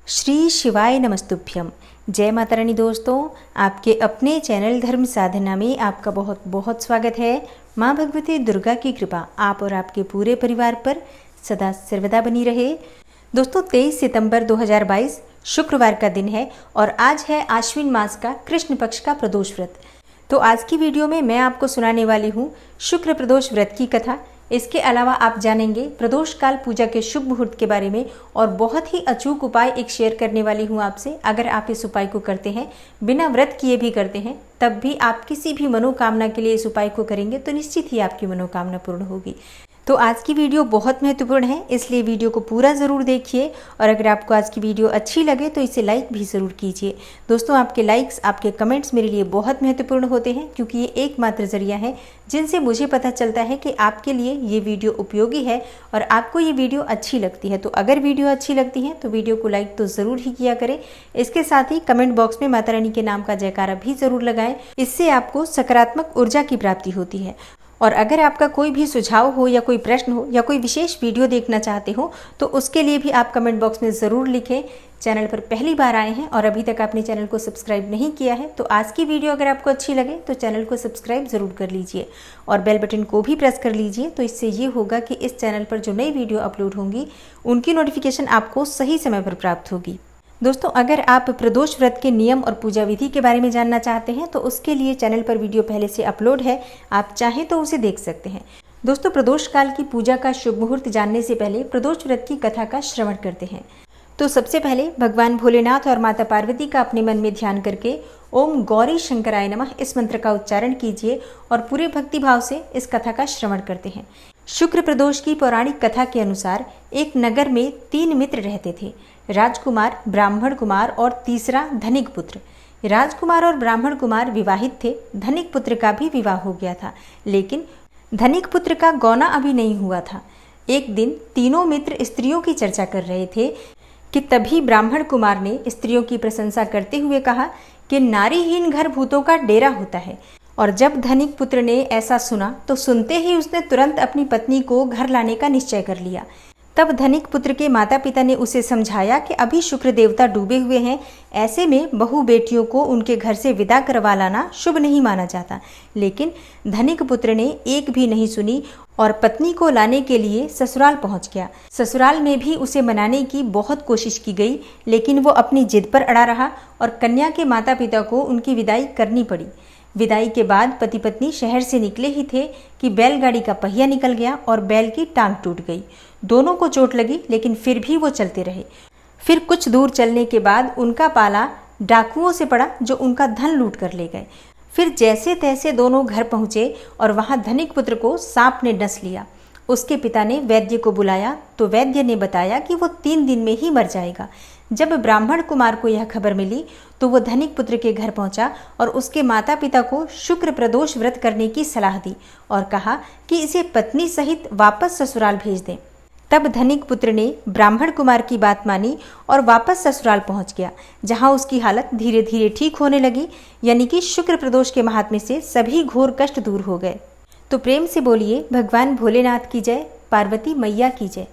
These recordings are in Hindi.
श्री शिवाय नमस्तुभ्यम। जय माता रानी। दोस्तों, आपके अपने चैनल धर्म साधना में आपका बहुत बहुत स्वागत है। माँ भगवती दुर्गा की कृपा आप और आपके पूरे परिवार पर सदा सर्वदा बनी रहे। दोस्तों, 23 सितंबर 2022 शुक्रवार का दिन है और आज है आश्विन मास का कृष्ण पक्ष का प्रदोष व्रत। तो आज की वीडियो में मैं आपको सुनाने वाली हूँ शुक्र प्रदोष व्रत की कथा। इसके अलावा आप जानेंगे प्रदोष काल पूजा के शुभ मुहूर्त के बारे में और बहुत ही अचूक उपाय एक शेयर करने वाली हूँ आपसे। अगर आप इस उपाय को करते हैं, बिना व्रत किए भी करते हैं, तब भी आप किसी भी मनोकामना के लिए इस उपाय को करेंगे तो निश्चित ही आपकी मनोकामना पूर्ण होगी। तो आज की वीडियो बहुत महत्वपूर्ण है, इसलिए वीडियो को पूरा ज़रूर देखिए और अगर आपको आज की वीडियो अच्छी लगे तो इसे लाइक भी ज़रूर कीजिए। दोस्तों, आपके लाइक्स, आपके कमेंट्स मेरे लिए बहुत महत्वपूर्ण होते हैं क्योंकि ये एकमात्र ज़रिया है जिनसे मुझे पता चलता है कि आपके लिए ये वीडियो उपयोगी है और आपको ये वीडियो अच्छी लगती है। तो अगर वीडियो अच्छी लगती है तो वीडियो को लाइक तो ज़रूर ही किया करें। इसके साथ ही कमेंट बॉक्स में माता रानी के नाम का जयकारा भी ज़रूर लगाएं। इससे आपको सकारात्मक ऊर्जा की प्राप्ति होती है। और अगर आपका कोई भी सुझाव हो या कोई प्रश्न हो या कोई विशेष वीडियो देखना चाहते हो तो उसके लिए भी आप कमेंट बॉक्स में ज़रूर लिखें। चैनल पर पहली बार आए हैं और अभी तक आपने चैनल को सब्सक्राइब नहीं किया है तो आज की वीडियो अगर आपको अच्छी लगे तो चैनल को सब्सक्राइब ज़रूर कर लीजिए और बेल बटन को भी प्रेस कर लीजिए। तो इससे ये होगा कि इस चैनल पर जो नई वीडियो अपलोड होंगी उनकी नोटिफिकेशन आपको सही समय पर प्राप्त होगी। दोस्तों, अगर आप प्रदोष व्रत के नियम और पूजा विधि के बारे में जानना चाहते हैं तो उसके लिए चैनल पर वीडियो पहले से अपलोड है, आप चाहें तो उसे देख सकते हैं। दोस्तों, प्रदोष काल की पूजा का शुभ मुहूर्त जानने से पहले प्रदोष व्रत की कथा का श्रवण करते हैं। तो सबसे पहले भगवान भोलेनाथ और माता पार्वती का अपने मन में ध्यान करके ओम गौरी शंकराय नमः इस मंत्र का उच्चारण कीजिए और पूरे भक्ति भाव से इस कथा का श्रवण करते हैं। शुक्र प्रदोष की पौराणिक कथा के अनुसार एक नगर में 3 मित्र रहते थे, राजकुमार, ब्राह्मण कुमार और तीसरा धनिक पुत्र। राजकुमार और ब्राह्मण कुमार विवाहित थे। धनिक पुत्र का भी विवाह हो गया था, लेकिन धनिक पुत्र का गौना अभी नहीं हुआ था। एक दिन तीनों मित्र स्त्रियों की चर्चा कर रहे थे कि तभी ब्राह्मण कुमार ने स्त्रियों की प्रशंसा करते हुए कहा कि नारीहीन घर भूतों का डेरा होता है। और जब धनिक पुत्र ने ऐसा सुना तो सुनते ही उसने तुरंत अपनी पत्नी को घर लाने का निश्चय कर लिया। तब धनिक पुत्र के माता पिता ने उसे समझाया कि अभी शुक्र देवता डूबे हुए हैं, ऐसे में बहू बेटियों को उनके घर से विदा करवा लाना शुभ नहीं माना जाता। लेकिन धनिक पुत्र ने एक भी नहीं सुनी और पत्नी को लाने के लिए ससुराल पहुंच गया। ससुराल में भी उसे मनाने की बहुत कोशिश की गई, लेकिन वो अपनी जिद पर अड़ा रहा और कन्या के माता पिता को उनकी विदाई करनी पड़ी। विदाई के बाद पति पत्नी शहर से निकले ही थे कि बैलगाड़ी का पहिया निकल गया और बैल की टांग टूट गई। दोनों को चोट लगी, लेकिन फिर भी वो चलते रहे। फिर कुछ दूर चलने के बाद उनका पाला डाकुओं से पड़ा जो उनका धन लूट कर ले गए। फिर जैसे तैसे दोनों घर पहुंचे और वहां धनिक पुत्र को सांप ने डस लिया। उसके पिता ने वैद्य को बुलाया तो वैद्य ने बताया कि वो 3 दिन में ही मर जाएगा। जब ब्राह्मण कुमार को यह खबर मिली तो वो धनिक पुत्र के घर पहुंचा और उसके माता पिता को शुक्र प्रदोष व्रत करने की सलाह दी और कहा कि इसे पत्नी सहित वापस ससुराल भेज दें। तब धनिक पुत्र ने ब्राह्मण कुमार की बात मानी और वापस ससुराल पहुंच गया, जहां उसकी हालत धीरे धीरे ठीक होने लगी। यानी कि शुक्र प्रदोष के महात्म्य से सभी घोर कष्ट दूर हो गए। तो प्रेम से बोलिए भगवान भोलेनाथ की जय, पार्वती मैया की जय।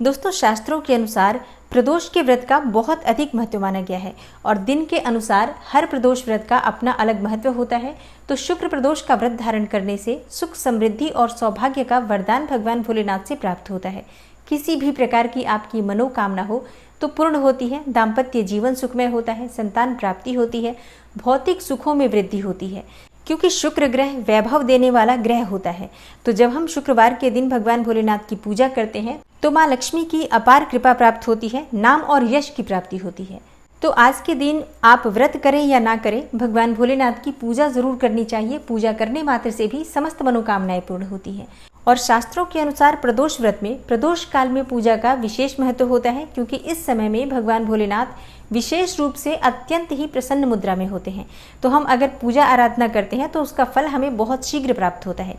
दोस्तों, शास्त्रों के अनुसार प्रदोष के व्रत का बहुत अधिक महत्व माना गया है और दिन के अनुसार हर प्रदोष व्रत का अपना अलग महत्व होता है। तो शुक्र प्रदोष का व्रत धारण करने से सुख, समृद्धि और सौभाग्य का वरदान भगवान भोलेनाथ से प्राप्त होता है। किसी भी प्रकार की आपकी मनोकामना हो तो पूर्ण होती है। दाम्पत्य जीवन सुखमय होता है, संतान प्राप्ति होती है, भौतिक सुखों में वृद्धि होती है, क्योंकि शुक्र ग्रह वैभव देने वाला ग्रह होता है। तो जब हम शुक्रवार के दिन भगवान भोलेनाथ की पूजा करते हैं तो माँ लक्ष्मी की अपार कृपा प्राप्त होती है, नाम और यश की प्राप्ति होती है। तो आज के दिन आप व्रत करें या ना करें, भगवान भोलेनाथ की पूजा जरूर करनी चाहिए। पूजा करने मात्र से भी समस्त मनोकामनाएं पूर्ण होती हैं। और शास्त्रों के अनुसार प्रदोष व्रत में प्रदोष काल में पूजा का विशेष महत्व होता है, क्योंकि इस समय में भगवान भोलेनाथ विशेष रूप से अत्यंत ही प्रसन्न मुद्रा में होते हैं। तो हम अगर पूजा आराधना करते हैं तो उसका फल हमें बहुत शीघ्र प्राप्त होता है।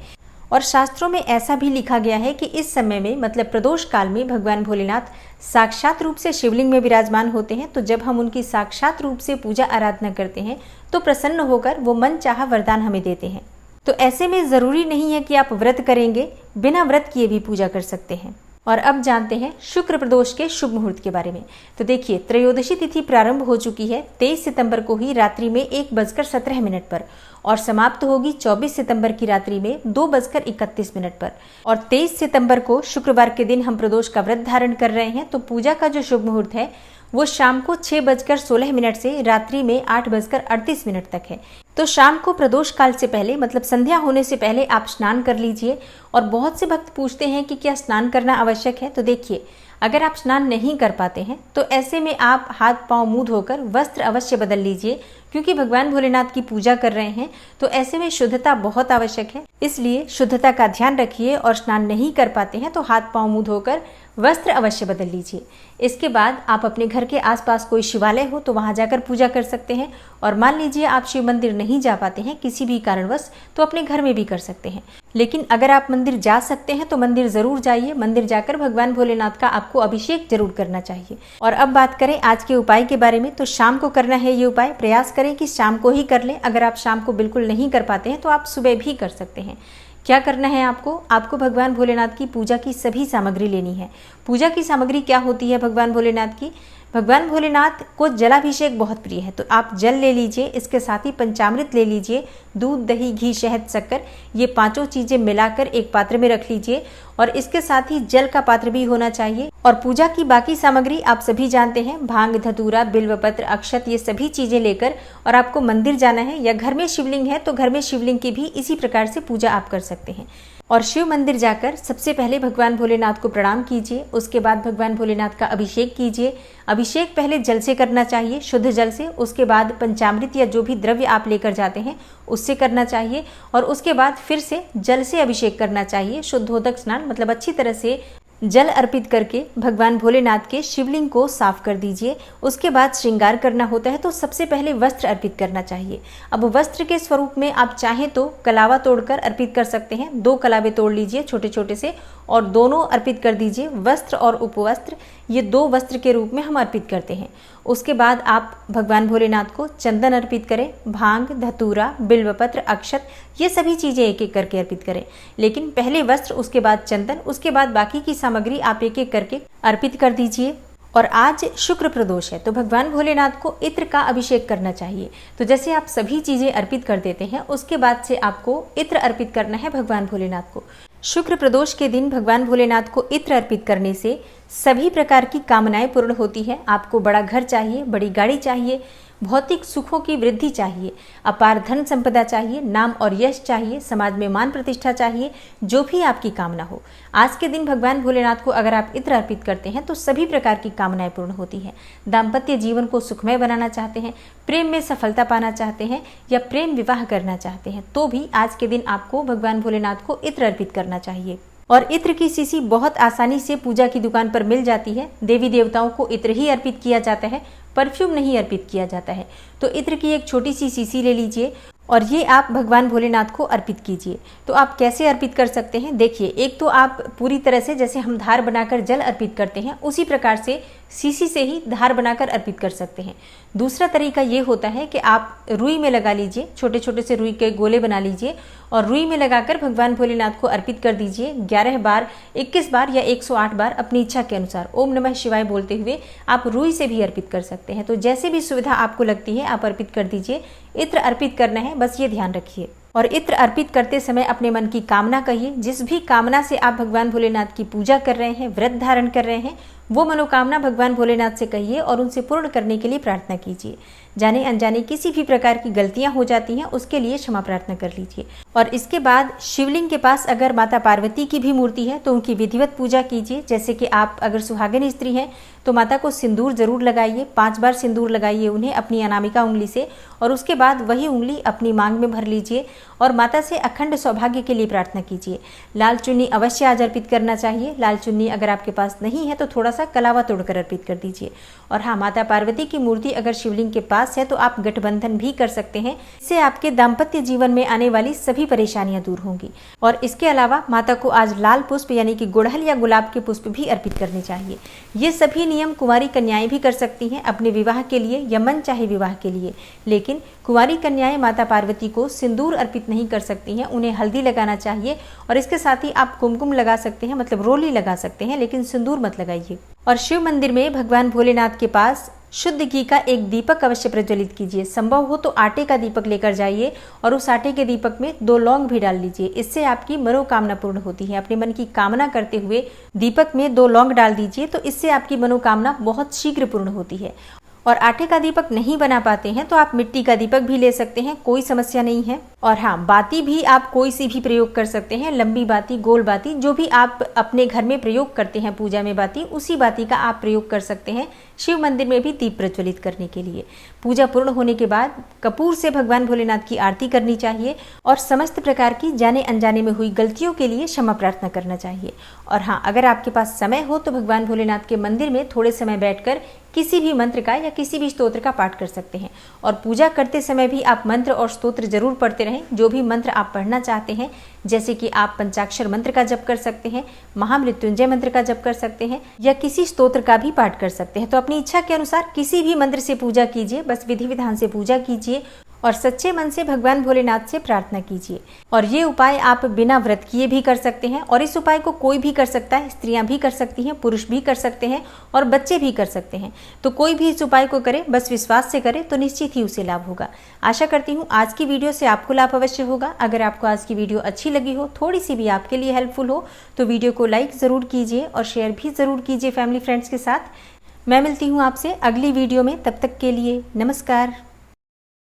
और शास्त्रों में ऐसा भी लिखा गया है कि इस समय में मतलब प्रदोष काल में भगवान भोलेनाथ साक्षात रूप से शिवलिंग में विराजमान होते हैं। तो जब हम उनकी साक्षात रूप से पूजा आराधना करते हैं तो प्रसन्न होकर वो मन चाहा वरदान हमें देते हैं। तो ऐसे में ज़रूरी नहीं है कि आप व्रत करेंगे, बिना व्रत किए भी पूजा कर सकते हैं। और अब जानते हैं शुक्र प्रदोष के शुभ मुहूर्त के बारे में। तो देखिए, त्रयोदशी तिथि प्रारंभ हो चुकी है 23 सितंबर को ही रात्रि में 1:17 पर और समाप्त होगी 24 सितंबर की रात्रि में 2:31 पर। और 23 सितंबर को शुक्रवार के दिन हम प्रदोष का व्रत धारण कर रहे हैं। तो पूजा का जो शुभ मुहूर्त है वो शाम को 6:16 से रात्रि में 8:38 तक है। तो शाम को प्रदोष काल से पहले मतलब संध्या होने से पहले आप स्नान कर लीजिए। और बहुत से भक्त पूछते हैं कि क्या स्नान करना आवश्यक है। तो देखिए, अगर आप स्नान नहीं कर पाते हैं तो ऐसे में आप हाथ पांव मुंह धोकर वस्त्र अवश्य बदल लीजिए, क्योंकि भगवान भोलेनाथ की पूजा कर रहे हैं तो ऐसे में शुद्धता बहुत आवश्यक है। इसलिए शुद्धता का ध्यान रखिए और स्नान नहीं कर पाते हैं तो हाथ पांव मुंह धोकर वस्त्र अवश्य बदल लीजिए। इसके बाद आप अपने घर के आसपास कोई शिवालय हो तो वहां जाकर पूजा कर सकते हैं। और मान लीजिए आप शिव मंदिर नहीं जा पाते हैं किसी भी कारणवश, तो अपने घर में भी कर सकते हैं। लेकिन अगर आप मंदिर जा सकते हैं तो मंदिर जरूर जाइए। मंदिर जाकर भगवान भोलेनाथ का आपको अभिषेक जरूर करना चाहिए। और अब बात करें आज के उपाय के बारे में, तो शाम को करना है ये उपाय। प्रयास करें कि शाम को ही कर लें। अगर आप शाम को बिल्कुल नहीं कर पाते हैं तो आप सुबह भी कर सकते हैं। क्या करना है आपको भगवान भोलेनाथ की पूजा की सभी सामग्री लेनी है। पूजा की सामग्री क्या होती है भगवान भोलेनाथ की? भगवान भोलेनाथ को जलाभिषेक बहुत प्रिय है, तो आप जल ले लीजिए। इसके साथ ही पंचामृत ले लीजिए, दूध, दही, घी, शहद, शक्कर, ये पांचों चीजें मिलाकर एक पात्र में रख लीजिए। और इसके साथ ही जल का पात्र भी होना चाहिए। और पूजा की बाकी सामग्री आप सभी जानते हैं, भांग, धतूरा, बिल्वपत्र, अक्षत, ये सभी चीजें लेकर और आपको मंदिर जाना है। या घर में शिवलिंग है तो घर में शिवलिंग की भी इसी प्रकार से पूजा आप कर सकते हैं। और शिव मंदिर जाकर सबसे पहले भगवान भोलेनाथ को प्रणाम कीजिए। उसके बाद भगवान भोलेनाथ का अभिषेक कीजिए। अभिषेक पहले जल से करना चाहिए, शुद्ध जल से। उसके बाद पंचामृत या जो भी द्रव्य आप लेकर जाते हैं उससे करना चाहिए। और उसके बाद फिर से जल से अभिषेक करना चाहिए। शुद्धोदक स्नान मतलब अच्छी तरह से जल अर्पित करके भगवान भोलेनाथ के शिवलिंग को साफ कर दीजिए। उसके बाद श्रृंगार करना होता है तो सबसे पहले वस्त्र अर्पित करना चाहिए। अब वस्त्र के स्वरूप में आप चाहें तो कलावा तोड़कर अर्पित कर सकते हैं। 2 कलावे तोड़ लीजिए छोटे छोटे से और दोनों अर्पित कर दीजिए। वस्त्र और उपवस्त्र, ये 2 वस्त्र के रूप में हम अर्पित करते हैं। उसके बाद आप भगवान भोलेनाथ को चंदन अर्पित करें, भांग, धतूरा, बिल्वपत्र, अक्षत, ये सभी चीजें एक एक करके अर्पित करें। लेकिन पहले वस्त्र, उसके बाद चंदन, उसके बाद बाकी की सामग्री आप एक एक करके अर्पित कर दीजिए। और आज शुक्र प्रदोष है तो भगवान भोलेनाथ को इत्र का अभिषेक करना चाहिए। तो जैसे आप सभी चीजें अर्पित कर देते हैं उसके बाद से आपको इत्र अर्पित करना है भगवान भोलेनाथ को। शुक्र प्रदोष के दिन भगवान भोलेनाथ को इत्र अर्पित करने से सभी प्रकार की कामनाएं पूर्ण होती है। आपको बड़ा घर चाहिए, बड़ी गाड़ी चाहिए, भौतिक सुखों की वृद्धि चाहिए, अपार धन संपदा चाहिए, नाम और यश चाहिए, समाज में मान प्रतिष्ठा चाहिए, जो भी आपकी कामना हो। आज के दिन भगवान भोलेनाथ को अगर आप इत्र अर्पित करते हैं तो सभी प्रकार की कामनाएं पूर्ण होती हैं। दाम्पत्य जीवन को सुखमय बनाना चाहते हैं, प्रेम में सफलता पाना चाहते हैं या प्रेम विवाह करना चाहते हैं तो भी आज के दिन आपको भगवान भोलेनाथ को इत्र अर्पित करना चाहिए। और इत्र की शीशी बहुत आसानी से पूजा की दुकान पर मिल जाती है। देवी देवताओं को इत्र ही अर्पित किया जाता है, परफ्यूम नहीं अर्पित किया जाता है। तो इत्र की एक छोटी सी शीशी ले लीजिए और ये आप भगवान भोलेनाथ को अर्पित कीजिए। तो आप कैसे अर्पित कर सकते हैं? देखिए, एक तो आप पूरी तरह से जैसे हम धार बनाकर जल अर्पित करते हैं उसी प्रकार से शीशी से ही धार बनाकर अर्पित कर सकते हैं। दूसरा तरीका ये होता है कि आप रुई में लगा लीजिए, छोटे छोटे से रुई के गोले बना लीजिए और रुई में लगाकर भगवान भोलेनाथ को अर्पित कर दीजिए। 11 बार, 21 बार या 108 बार अपनी इच्छा के अनुसार ओम नमः शिवाय बोलते हुए आप रुई से भी अर्पित कर सकते हैं। तो जैसे भी सुविधा आपको लगती है आप अर्पित कर दीजिए। इत्र अर्पित करना है, बस ये ध्यान रखिए। और इत्र अर्पित करते समय अपने मन की कामना कहिए। जिस भी कामना से आप भगवान भोलेनाथ की पूजा कर रहे हैं, व्रत धारण कर रहे हैं, वो मनोकामना भगवान भोलेनाथ से कहिए और उनसे पूर्ण करने के लिए प्रार्थना कीजिए। जाने अनजाने किसी भी प्रकार की गलतियां हो जाती हैं उसके लिए क्षमा प्रार्थना कर लीजिए। और इसके बाद शिवलिंग के पास अगर माता पार्वती की भी मूर्ति है तो उनकी विधिवत पूजा कीजिए। जैसे कि आप अगर सुहागिन स्त्री हैं तो माता को सिंदूर जरूर लगाइए, 5 बार सिंदूर लगाइए उन्हें अपनी अनामिका उंगली से और उसके बाद वही उंगली अपनी मांग में भर लीजिए और माता से अखंड सौभाग्य के लिए प्रार्थना कीजिए। लाल चुन्नी अवश्य आज अर्पित करना चाहिए। लाल चुन्नी अगर आपके पास नहीं है तो थोड़ा सा कलावा तोड़कर अर्पित कर दीजिए। और हाँ, माता पार्वती की मूर्ति अगर शिवलिंग के पास है तो आप गठबंधन भी कर सकते हैं। इससे आपके दाम्पत्य जीवन में आने वाली सभी परेशानियां दूर होंगी। और इसके अलावा माता को आज लाल पुष्प यानी कि गुड़हल या गुलाब के पुष्प भी अर्पित करने चाहिए। ये सभी नियम कुंवारी कन्याएं भी कर सकती हैं अपने विवाह के लिए या मन चाहे विवाह के लिए। लेकिन कुंवारी कन्याएं माता पार्वती को सिंदूर अर्पित नहीं कर सकती हैं, उन्हें हल्दी लगाना चाहिए और इसके साथ ही आप कुमकुम लगा सकते हैं, मतलब रोली लगा सकते हैं, लेकिन सिंदूर मत लगाइए। और शिव मंदिर में भगवान भोलेनाथ के पास शुद्ध घी का एक दीपक अवश्य प्रज्वलित कीजिए। संभव हो तो आटे का दीपक लेकर जाइए और उस आटे के दीपक में 2 लौंग भी डाल लीजिए। इससे आपकी मनोकामना पूर्ण होती है। अपने मन की कामना करते हुए दीपक में 2 लौंग डाल दीजिए, तो इससे आपकी मनोकामना बहुत शीघ्र पूर्ण होती है। और आटे का दीपक नहीं बना पाते हैं तो आप मिट्टी का दीपक भी ले सकते हैं, कोई समस्या नहीं है। और हाँ, बाती भी आप कोई सी भी प्रयोग कर सकते हैं, लंबी बाती, गोल बाती, जो भी आप अपने घर में प्रयोग करते हैं पूजा में बाती, उसी बाती का आप प्रयोग कर सकते हैं शिव मंदिर में भी दीप प्रज्वलित करने के लिए। पूजा पूर्ण होने के बाद कपूर से भगवान भोलेनाथ की आरती करनी चाहिए और समस्त प्रकार की जाने अनजाने में हुई गलतियों के लिए क्षमा प्रार्थना करना चाहिए। और हाँ, अगर आपके पास समय हो तो भगवान भोलेनाथ के मंदिर में थोड़े समय बैठकर किसी भी मंत्र का या किसी भी स्तोत्र का पाठ कर सकते हैं। और पूजा करते समय भी आप मंत्र और स्तोत्र जरूर पढ़ते रहें, जो भी मंत्र आप पढ़ना चाहते हैं। जैसे कि आप पंचाक्षर मंत्र का जप कर सकते हैं, महामृत्युंजय मंत्र का जप कर सकते हैं या किसी स्तोत्र का भी पाठ कर सकते हैं। तो अपनी इच्छा के अनुसार किसी भी मंत्र से पूजा कीजिए, बस विधि विधान से पूजा कीजिए और सच्चे मन से भगवान भोलेनाथ से प्रार्थना कीजिए। और ये उपाय आप बिना व्रत किए भी कर सकते हैं और इस उपाय को कोई भी कर सकता है, स्त्रियां भी कर सकती हैं, पुरुष भी कर सकते हैं और बच्चे भी कर सकते हैं। तो कोई भी इस उपाय को करे, बस विश्वास से करे तो निश्चित ही उसे लाभ होगा। आशा करती हूँ आज की वीडियो से आपको लाभ अवश्य होगा। अगर आपको आज की वीडियो अच्छी लगी हो, थोड़ी सी भी आपके लिए हेल्पफुल हो, तो वीडियो को लाइक जरूर कीजिए और शेयर भी जरूर कीजिए फैमिली फ्रेंड्स के साथ। मैं मिलती हूँ आपसे अगली वीडियो में, तब तक के लिए नमस्कार।